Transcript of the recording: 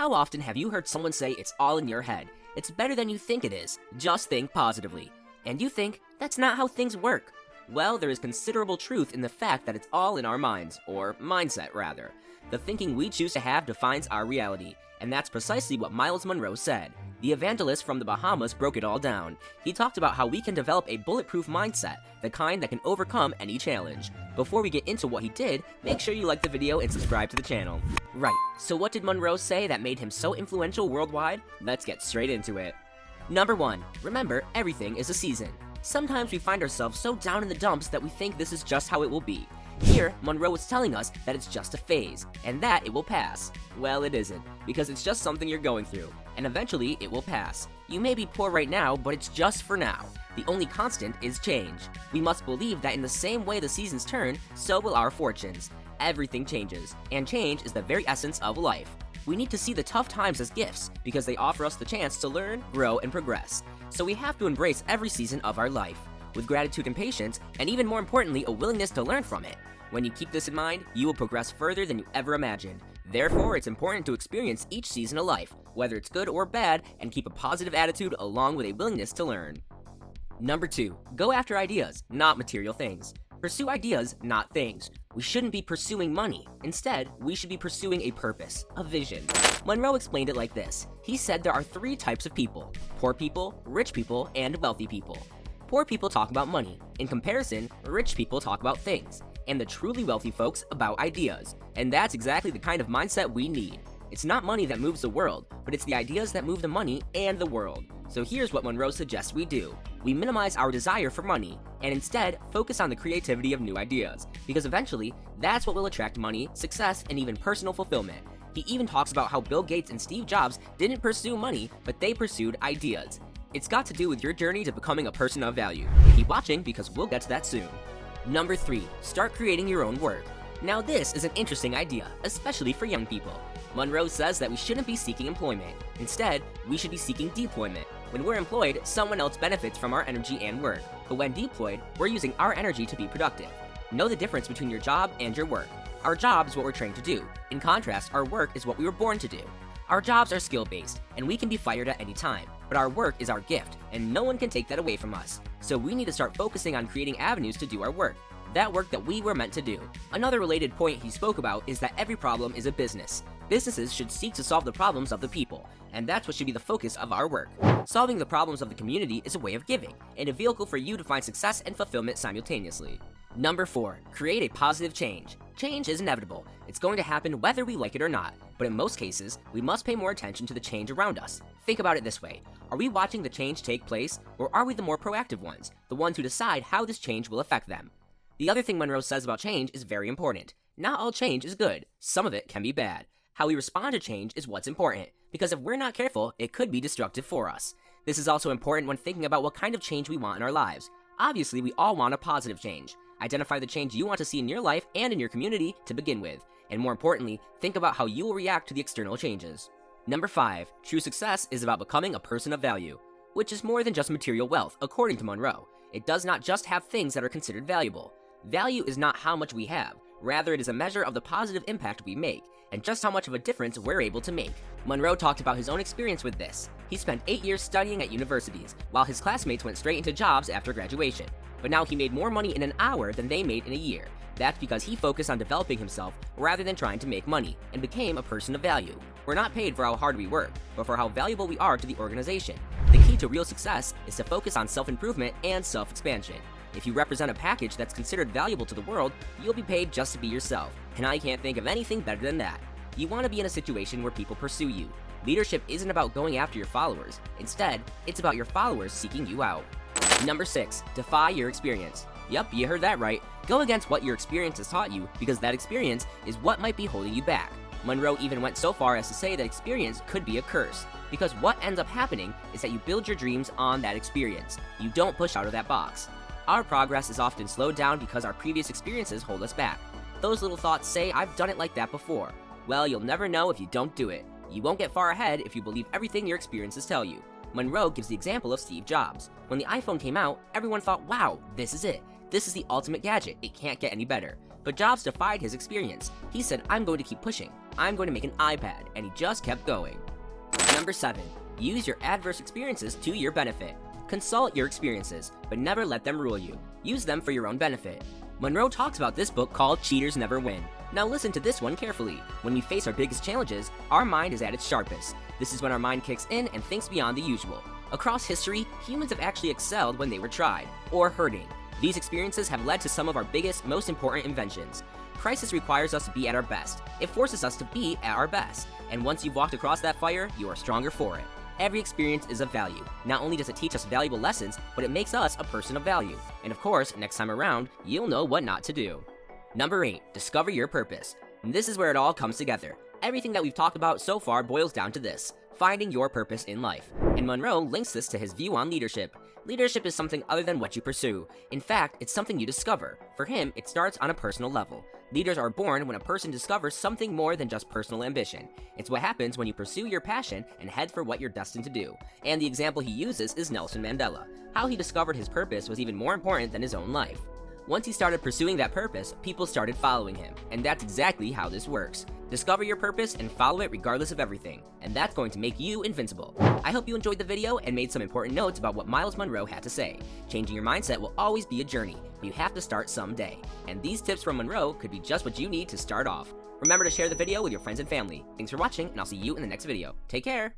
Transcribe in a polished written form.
How often have you heard someone say it's all in your head? It's better than you think it is. Just think positively. And you think, that's not how things work. Well, there is considerable truth in the fact that it's all in our minds, or mindset rather. The thinking we choose to have defines our reality, and that's precisely what Myles Munroe said. The evangelist from the Bahamas broke it all down. He talked about how we can develop a bulletproof mindset, the kind that can overcome any challenge. Before we get into what he did, make sure you like the video and subscribe to the channel. Right, so what did Munroe say that made him so influential worldwide? Let's get straight into it. Number 1, remember, everything is a season. Sometimes we find ourselves so down in the dumps that we think this is just how it will be. Here, Munroe was telling us that it's just a phase, and that it will pass. Well, it isn't, because it's just something you're going through, and eventually it will pass. You may be poor right now, but it's just for now. The only constant is change. We must believe that in the same way the seasons turn, so will our fortunes. Everything changes, and change is the very essence of life. We need to see the tough times as gifts, because they offer us the chance to learn, grow, and progress. So we have to embrace every season of our life, with gratitude and patience, and even more importantly, a willingness to learn from it. When you keep this in mind, you will progress further than you ever imagined. Therefore, it's important to experience each season of life, whether it's good or bad, and keep a positive attitude along with a willingness to learn. Number 2, go after ideas, not material things. Pursue ideas, not things. We shouldn't be pursuing money. Instead, we should be pursuing a purpose, a vision. Munroe explained it like this. He said there are 3 types of people: poor people, rich people, and wealthy people. Poor people talk about money. In comparison, rich people talk about things. And the truly wealthy folks about ideas. And that's exactly the kind of mindset we need. It's not money that moves the world, but it's the ideas that move the money and the world. So here's what Munroe suggests we do. We minimize our desire for money, and instead focus on the creativity of new ideas, because eventually, that's what will attract money, success, and even personal fulfillment. He even talks about how Bill Gates and Steve Jobs didn't pursue money, but they pursued ideas. It's got to do with your journey to becoming a person of value. Keep watching because we'll get to that soon. Number 3, start creating your own work. Now this is an interesting idea, especially for young people. Munroe says that we shouldn't be seeking employment. Instead, we should be seeking deployment. When we're employed, someone else benefits from our energy and work. But when deployed, we're using our energy to be productive. Know the difference between your job and your work. Our job is what we're trained to do. In contrast, our work is what we were born to do. Our jobs are skill-based, and we can be fired at any time. But our work is our gift, and no one can take that away from us. So we need to start focusing on creating avenues to do our work. That work that we were meant to do. Another related point he spoke about is that every problem is a business. Businesses should seek to solve the problems of the people, and that's what should be the focus of our work. Solving the problems of the community is a way of giving, and a vehicle for you to find success and fulfillment simultaneously. Number 4, create a positive change. Change is inevitable. It's going to happen whether we like it or not, but in most cases, we must pay more attention to the change around us. Think about it this way. Are we watching the change take place, or are we the more proactive ones, the ones who decide how this change will affect them? The other thing Munroe says about change is very important. Not all change is good. Some of it can be bad. How we respond to change is what's important, because if we're not careful, it could be destructive for us. This is also important when thinking about what kind of change we want in our lives. Obviously, we all want a positive change. Identify the change you want to see in your life and in your community to begin with, and more importantly, think about how you will react to the external changes. Number 5, true success is about becoming a person of value, which is more than just material wealth, according to Munroe. It does not just have things that are considered valuable. Value is not how much we have, rather it is a measure of the positive impact we make, and just how much of a difference we're able to make. Munroe talked about his own experience with this. He spent 8 years studying at universities, while his classmates went straight into jobs after graduation. But now he made more money in an hour than they made in a year. That's because he focused on developing himself rather than trying to make money, and became a person of value. We're not paid for how hard we work, but for how valuable we are to the organization. The key to real success is to focus on self-improvement and self-expansion. If you represent a package that's considered valuable to the world, you'll be paid just to be yourself. And I can't think of anything better than that. You want to be in a situation where people pursue you. Leadership isn't about going after your followers. Instead, it's about your followers seeking you out. Number 6, defy your experience. Yup, you heard that right. Go against what your experience has taught you, because that experience is what might be holding you back. Munroe even went so far as to say that experience could be a curse, because what ends up happening is that you build your dreams on that experience. You don't push out of that box. Our progress is often slowed down because our previous experiences hold us back. Those little thoughts say, I've done it like that before. Well, you'll never know if you don't do it. You won't get far ahead if you believe everything your experiences tell you. Munroe gives the example of Steve Jobs. When the iPhone came out, everyone thought, wow, this is it. This is the ultimate gadget. It can't get any better. but Jobs defied his experience. He said, "I'm going to keep pushing. I'm going to make an iPad," and he just kept going. Number 7. Use your adverse experiences to your benefit. Consult your experiences, but never let them rule you. Use them for your own benefit. Munroe talks about this book called Cheaters Never Win. Now listen to this one carefully. When we face our biggest challenges, our mind is at its sharpest. This is when our mind kicks in and thinks beyond the usual. Across history, humans have actually excelled when they were tried, or hurting. These experiences have led to some of our biggest, most important inventions. Crisis requires us to be at our best. It forces us to be at our best. And once you've walked across that fire, you are stronger for it. Every experience is of value. Not only does it teach us valuable lessons, but it makes us a person of value. And of course, next time around, you'll know what not to do. Number 8. Discover your purpose. And this is where it all comes together. Everything that we've talked about so far boils down to this: finding your purpose in life. And Munroe links this to his view on leadership. Leadership is something other than what you pursue. In fact, it's something you discover. For him, it starts on a personal level. Leaders are born when a person discovers something more than just personal ambition. It's what happens when you pursue your passion and head for what you're destined to do. And the example he uses is Nelson Mandela. How he discovered his purpose was even more important than his own life. Once he started pursuing that purpose, people started following him. And that's exactly how this works. Discover your purpose and follow it regardless of everything. And that's going to make you invincible. I hope you enjoyed the video and made some important notes about what Myles Munroe had to say. Changing your mindset will always be a journey, but you have to start someday. And these tips from Munroe could be just what you need to start off. Remember to share the video with your friends and family. Thanks for watching, and I'll see you in the next video. Take care!